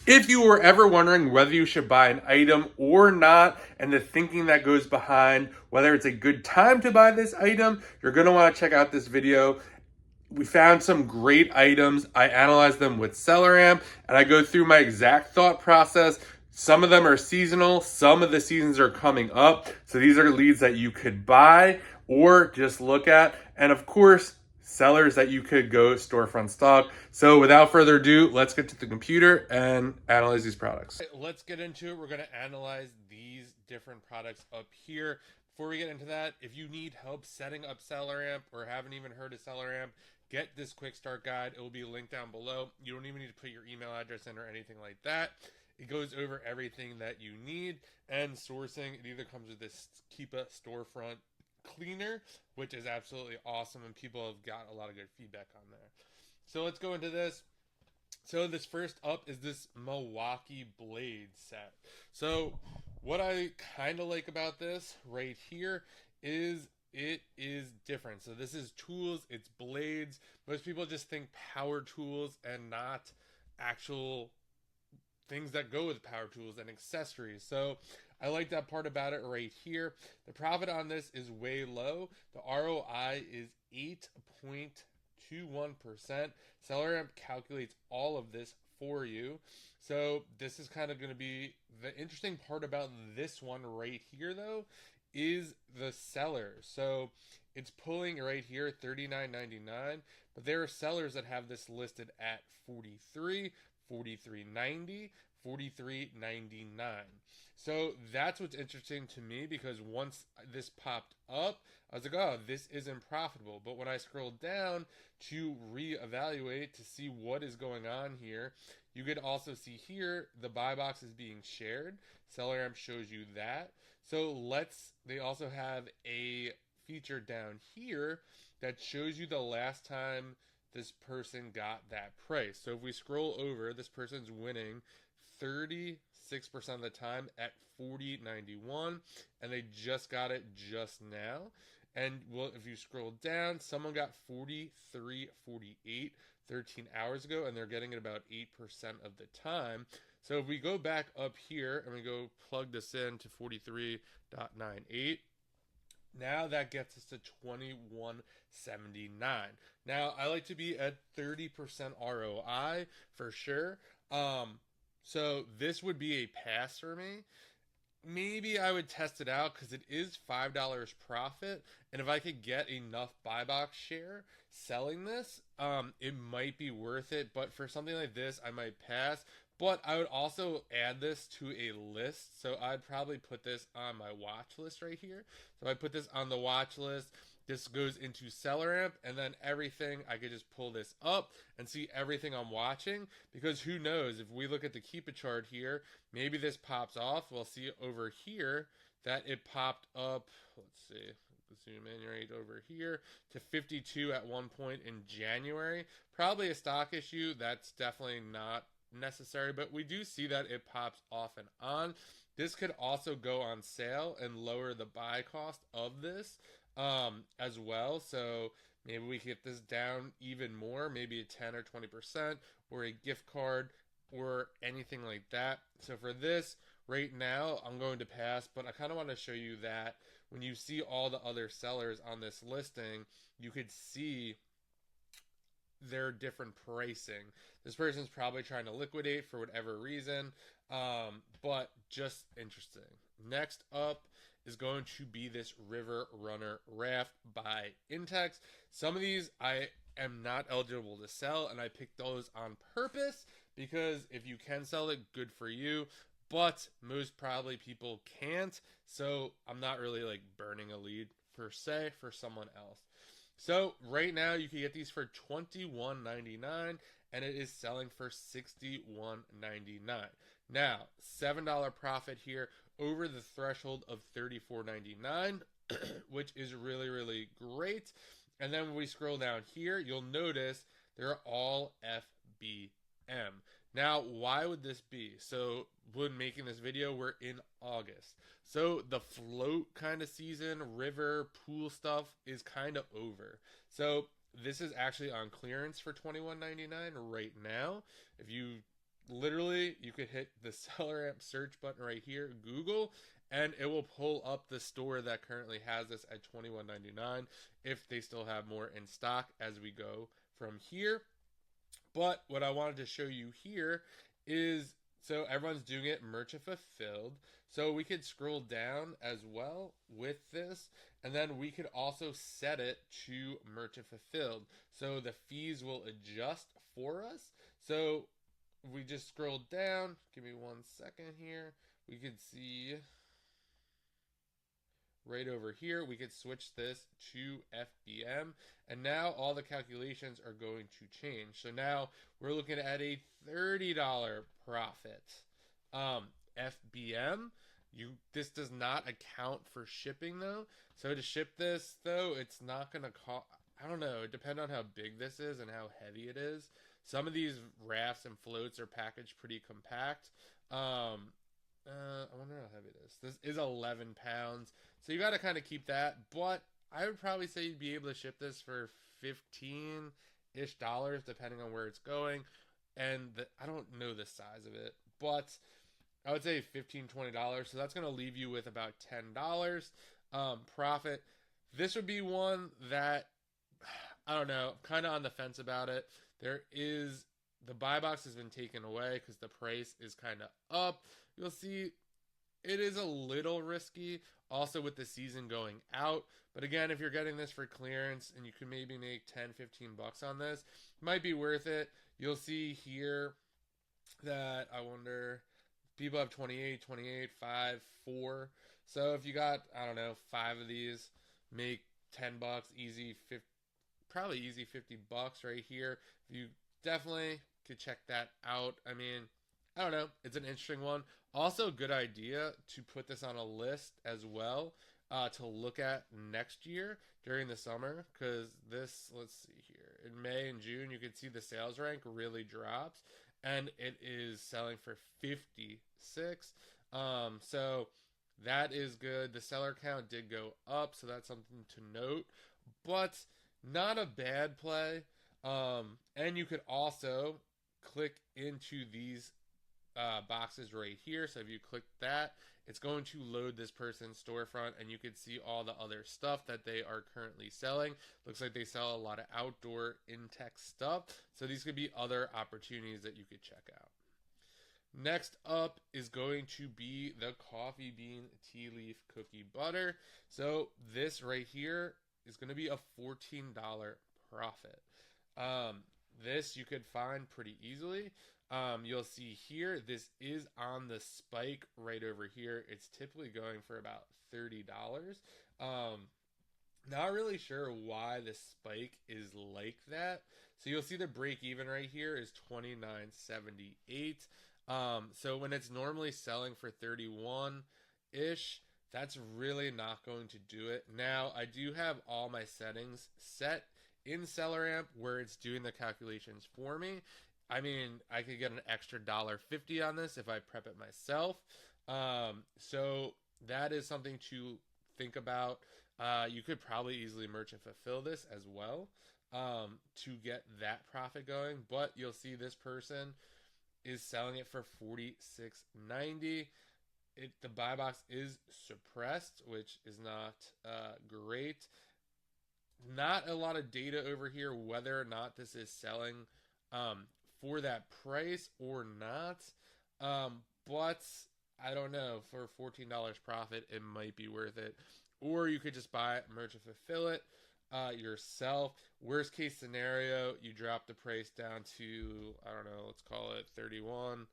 If you were ever wondering whether you should buy an item or not, and the thinking that goes behind whether it's a good time to buy this item, you're going to want to check out this video. We found some great items. I analyzed them with SellerAmp, and I go through my exact thought process. Some of them are seasonal, some of the seasons are coming up. So these are leads that you could buy or just look at. And of course, sellers that you could go storefront stock. So without further ado, let's get to the computer and analyze these products. Let's get into it. We're going to analyze these different products up here. Before we get into that, if you need help setting up SellerAmp or haven't even heard of SellerAmp, get this quick start guide. It will be linked down below. You don't even need to put your email address in or anything like that. It goes over everything that you need. And sourcing, it either comes with this Keepa storefront cleaner, which is absolutely awesome, and people have got a lot of good feedback on there. So let's go into this. So this first up is this Milwaukee blade set. So what I kind of like about this right here is it is different. So this is tools, it's blades. Most people just think power tools and not actual things that go with power tools and accessories. So I like that part about it right here. The profit on this is way low. The ROI is 8.21%. SellerAmp calculates all of this for you. So this is kind of going to be the interesting part about this one right here, though, is the seller. So it's pulling right here $39.99, but there are sellers that have this listed at $43, $43.90, $43.99. So that's what's interesting to me, because once this popped up, I was like, oh, this isn't profitable. But when I scrolled down to reevaluate to see what is going on here, you could also see here the buy box is being shared. SellerAmp shows you that. So they also have a feature down here that shows you the last time this person got that price. So if we scroll over, this person's winning 36% of the time at $40.91, and they just got it just now. And well, if you scroll down, someone got $43.48 13 hours ago, and they're getting it about 8% of the time. So if we go back up here and we go plug this in to 43.98, now that gets us to $21.79. Now I like to be at 30% ROI for sure. So this would be a pass for me. Maybe I would test it out because it is $5 profit, and if I could get enough buy box share selling this, it might be worth it. But for something like this, I might pass. But I would also add this to a list. So I'd probably put this on my watch list right here. So I put this on the watch list. This goes into SellerAmp, and then everything, I could just pull this up and see everything I'm watching, because who knows, if we look at the Keepa chart here, maybe this pops off. We'll see over here that it popped up, let's see, zoom in right over here to 52 at one point in January. Probably a stock issue. That's definitely not necessary, but we do see that it pops off and on. This could also go on sale and lower the buy cost of this as well. So maybe we can get this down even more, maybe a 10 or 20%, or a gift card or anything like that. So for this right now, I'm going to pass, but I kind of want to show you that when you see all the other sellers on this listing, you could see their different pricing. This person's probably trying to liquidate for whatever reason, but just interesting. Next up is going to be this River Runner Raft by Intex. Some of these I am not eligible to sell, and I picked those on purpose because if you can sell it, good for you, but most probably people can't, so I'm not really like burning a lead per se for someone else. So right now you can get these for $21.99, and it is selling for $61.99. Now, $7 profit here over the threshold of $34.99, which is really, really great. And then when we scroll down here, you'll notice they're all FBM. Now, why would this be? So when making this video, we're in August. So the float kind of season, river, pool stuff is kind of over. So this is actually on clearance for $21.99 right now. If you literally you could hit the SellerAmp search button right here, Google, and it will pull up the store that currently has this at $21.99 if they still have more in stock as we go from here. But what I wanted to show you here is, so everyone's doing it merchant fulfilled. So we could scroll down as well with this, and then we could also set it to merchant fulfilled. So the fees will adjust for us. So we just scroll down. Give me 1 second here. We could see right over here, we could switch this to FBM, and now all the calculations are going to change. So now we're looking at a $30 profit. FBM, this does not account for shipping though. So to ship this though, it's not going to cost, I don't know, it depends on how big this is and how heavy it is. Some of these rafts and floats are packaged pretty compact. I wonder how heavy it is. This is 11 pounds. So you got to kind of keep that. But I would probably say you'd be able to ship this for 15-ish dollars, depending on where it's going. And I don't know the size of it, but I would say $15-20. So that's going to leave you with about $10 profit. This would be one that, I don't know, I'm kind of on the fence about it. The buy box has been taken away because the price is kind of up. You'll see it is a little risky also with the season going out. But again, if you're getting this for clearance and you can maybe make 10-15 bucks on this, it might be worth it. You'll see here that I wonder, people have 28, 5, 4. So if you got, I don't know, 5 of these, make 10 bucks, probably easy 50 bucks right here. If you definitely could check that out. I mean, I don't know. It's an interesting one. Also, good idea to put this on a list as well to look at next year during the summer. Because this, let's see here, in May and June, you can see the sales rank really drops. And it is selling for 56. So that is good. The seller count did go up, so that's something to note. But not a bad play. And you could also click into these boxes right here. So if you click that, it's going to load this person's storefront, and you can see all the other stuff that they are currently selling. Looks like they sell a lot of outdoor in-tech stuff. So these could be other opportunities that you could check out. Next up is going to be the coffee bean tea leaf cookie butter. So this right here is going to be a $14 profit. This you could find pretty easily. You'll see here, this is on the spike right over here. It's typically going for about $30. Not really sure why the spike is like that. So you'll see the break even right here is $29.78. So when it's normally selling for 31-ish, that's really not going to do it. Now, I do have all my settings set in SellerAmp where it's doing the calculations for me. I mean, I could get an extra $1.50 on this if I prep it myself. So that is something to think about. You could probably easily merchant fulfill this as well to get that profit going. But you'll see this person is selling it for $46.90. The buy box is suppressed, which is not great. Not a lot of data over here whether or not this is selling for that price or not. But I don't know. For $14 profit, it might be worth it. Or you could just buy it, merchant fulfill it yourself. Worst case scenario, you drop the price down to, I don't know, let's call it $31.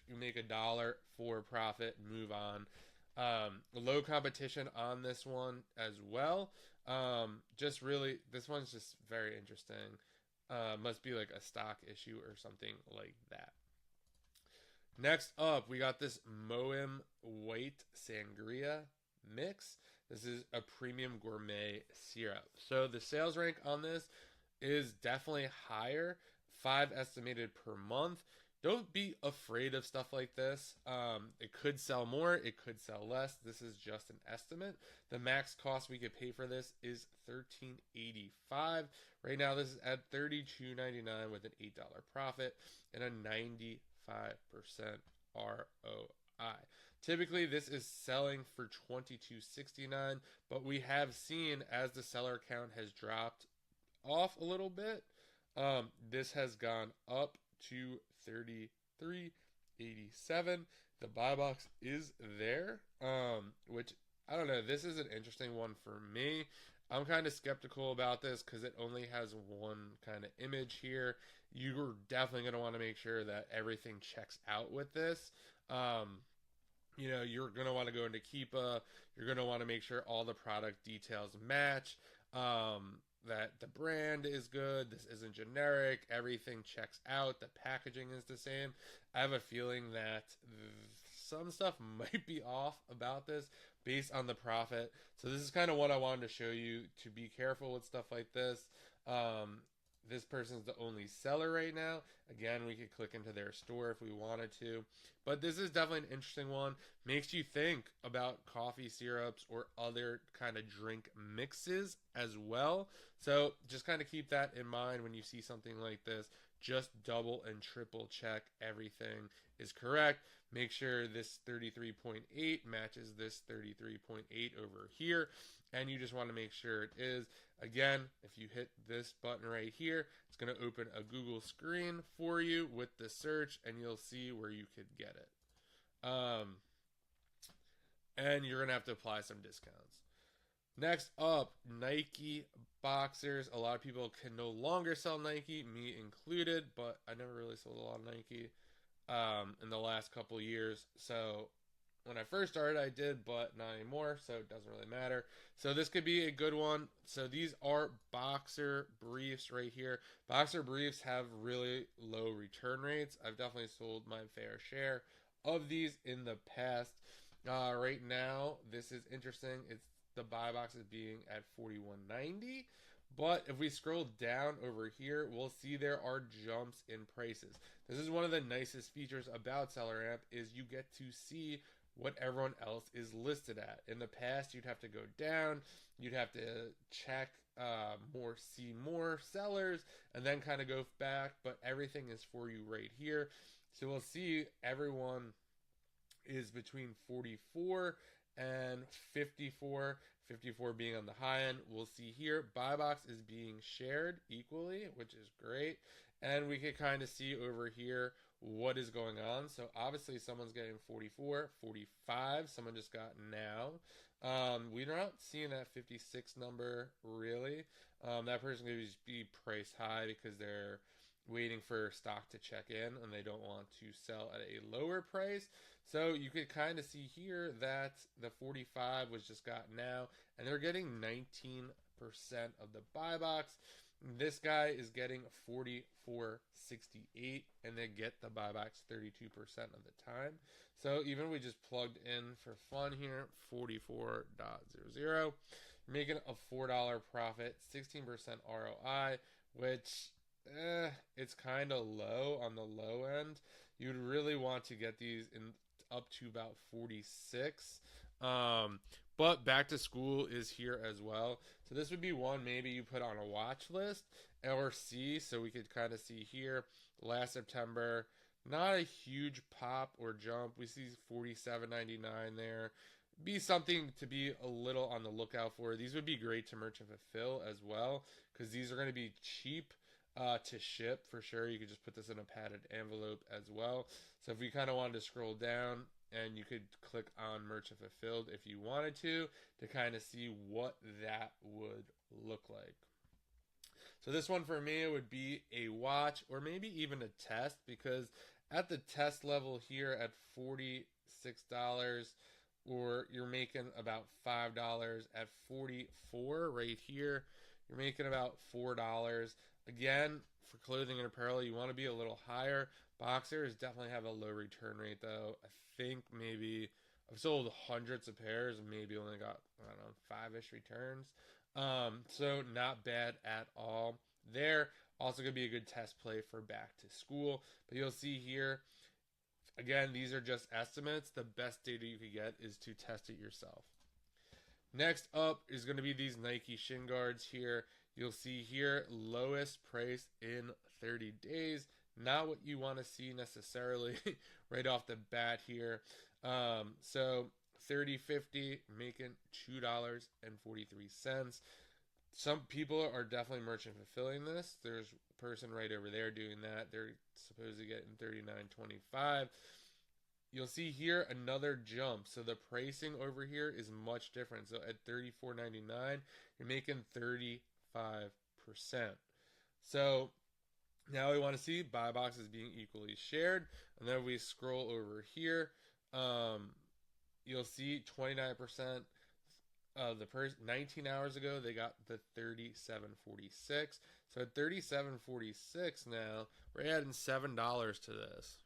You make $1 for profit and move on. Low competition on this one as well. Just really, this one's just very interesting. Must be like a stock issue or something like that. Next up, we got this Moim White Sangria Mix. This is a premium gourmet syrup. So the sales rank on this is definitely higher. 5 estimated per month. Don't be afraid of stuff like this. It could sell more, it could sell less. This is just an estimate. The max cost we could pay for this is $13.85. Right now, this is at $32.99 with an $8 profit and a 95% ROI. Typically, this is selling for $22.69, but we have seen as the seller count has dropped off a little bit, this has gone up to 33.87. The buy box is there, which I don't know. This is an interesting one for me. I'm kind of skeptical about this because it only has one kind of image here. You're definitely going to want to make sure that everything checks out with this. You're going to want to go into Keepa. You're going to want to make sure all the product details match. That the brand is good. This isn't generic. Everything checks out. The packaging is the same. I have a feeling that some stuff might be off about this based on the profit. So this is kind of what I wanted to show you, to be careful with stuff like this. This person's the only seller right now. Again, we could click into their store if we wanted to. But this is definitely an interesting one. Makes you think about coffee syrups or other kind of drink mixes as well. So just kind of keep that in mind when you see something like this. Just double and triple check everything is correct. Make sure this 33.8 matches this 33.8 over here. And you just want to make sure it is. Again, if you hit this button right here, it's going to open a Google screen for you with the search, and you'll see where you could get it. And you're going to have to apply some discounts. Next up, Nike boxers. A lot of people can no longer sell Nike, me included, but I never really sold a lot of Nike in the last couple of years. So when I first started, I did, but not anymore, so it doesn't really matter. So this could be a good one. So these are boxer briefs right here. Boxer briefs have really low return rates. I've definitely sold my fair share of these in the past. Right now, this is interesting. It's the buy box is being at $41.90. But if we scroll down over here, we'll see there are jumps in prices. This is one of the nicest features about SellerAmp is you get to see what everyone else is listed at. In the past, you'd have to go down, you'd have to check see more sellers, and then kind of go back, but everything is for you right here. So we'll see everyone is between 44 and 54, 54 being on the high end. We'll see here, buy box is being shared equally, which is great. And we can kind of see over here what is going on. So obviously someone's getting 44, 45. Someone just got now. We're not seeing that 56 number really. That person could just be priced high because they're waiting for stock to check in and they don't want to sell at a lower price. So you could kind of see here that the 45 was just got now, and they're getting 19% of the buy box. This guy is getting 44.68, and they get the buy box 32% of the time. So even we just plugged in for fun here, 44.00, you're making a $4 profit, 16% ROI, which it's kind of low on the low end. You'd really want to get these in up to about 46. But back to school is here as well. So this would be one maybe you put on a watch list or see. So we could kind of see here last September, not a huge pop or jump. We see $47.99 there. Be something to be a little on the lookout for. These would be great to merchant fulfill as well because these are going to be cheap to ship for sure. You could just put this in a padded envelope as well. So if we kind of wanted to scroll down, and you could click on merchant fulfilled if you wanted to kind of see what that would look like. So this one for me would be a watch or maybe even a test, because at the test level here at $46, or you're making about $5 at 44 right here, you're making about $4. Again, for clothing and apparel, you want to be a little higher. Boxers definitely have a low return rate though. I think maybe I've sold hundreds of pairs and maybe only got, I don't know, 5-ish returns. So not bad at all there. Also going to be a good test play for back to school. But you'll see here, again, these are just estimates. The best data you could get is to test it yourself. Next up is going to be these Nike shin guards here. You'll see here, lowest price in 30 days. Not what you want to see necessarily right off the bat here. So 30.50, making $2.43. Some people are definitely merchant fulfilling this. There's a person right over there doing that. They're supposed to get in 39.25. You'll see here another jump. So the pricing over here is much different. So at $34.99, you're making 35%. So now we want to see buy boxes being equally shared. And then we scroll over here. You'll see 29% of the person 19 hours ago, they got the 37.46. So at 37.46 now, we're adding $7 to this.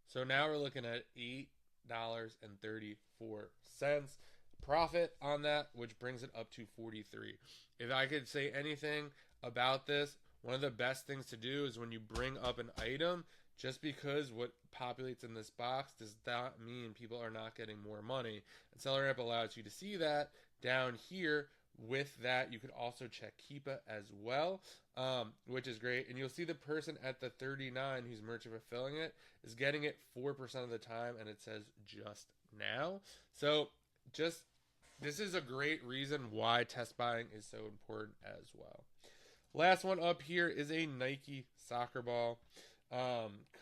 So now we're looking at $8.34 profit on that, which brings it up to 43. If I could say anything about this, one of the best things to do is when you bring up an item, just because what populates in this box does not mean people are not getting more money. And SellerAmp allows you to see that down here. With that, you could also check Keepa as well, which is great. And you'll see the person at the 39 who's merchant fulfilling it is getting it 4% of the time, and it says just now. So this is a great reason why test buying is so important as well. Last one up here is a Nike soccer ball.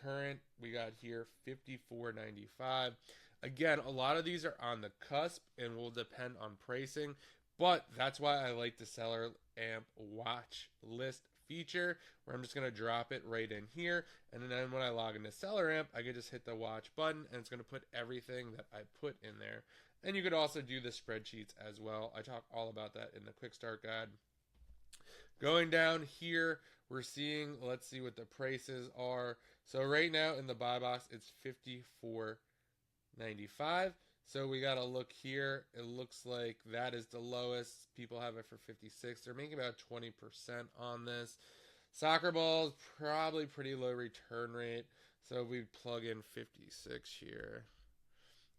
Current, we got here $54.95. Again, a lot of these are on the cusp and will depend on pricing. But that's why I like the SellerAmp watch list feature, where I'm just going to drop it right in here. And then when I log into SellerAmp, I can just hit the watch button, and it's going to put everything that I put in there. And you could also do the spreadsheets as well. I talk all about that in the quick start guide. Going down here, we're seeing, let's see what the prices are. So right now in the buy box, it's $54.95. So we got to look here. It looks like that is the lowest. People have it for 56. They're making about 20% on this. Soccer balls, probably pretty low return rate. So we plug in 56 here.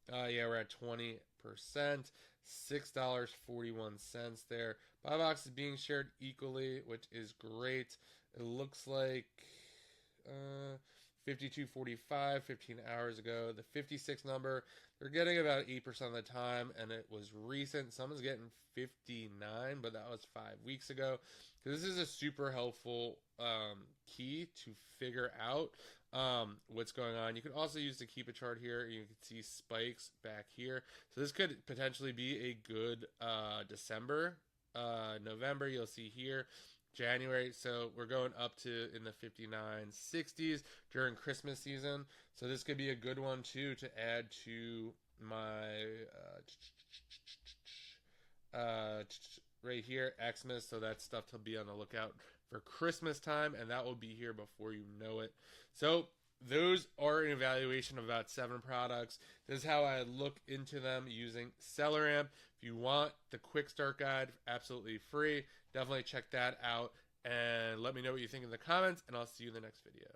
Yeah, we're at 20%. $6.41 there. Buy box is being shared equally, which is great. It looks like 52.45, 15 hours ago. The 56 number, they're getting about 8% of the time, and it was recent. Someone's getting 59, but that was 5 weeks ago. So this is a super helpful key to figure out what's going on. You can also use the Keep a chart here. You can see spikes back here. So this could potentially be a good December, November. You'll see here. January, so we're going up to in the 59.60s during Christmas season. So this could be a good one too to add to my right here, Xmas. So that's stuff to be on the lookout for Christmas time, and that will be here before you know it. So those are an evaluation of about 7 products. This is how I look into them using SellerAmp. If you want the quick start guide, absolutely free. Definitely check that out and let me know what you think in the comments, and I'll see you in the next video.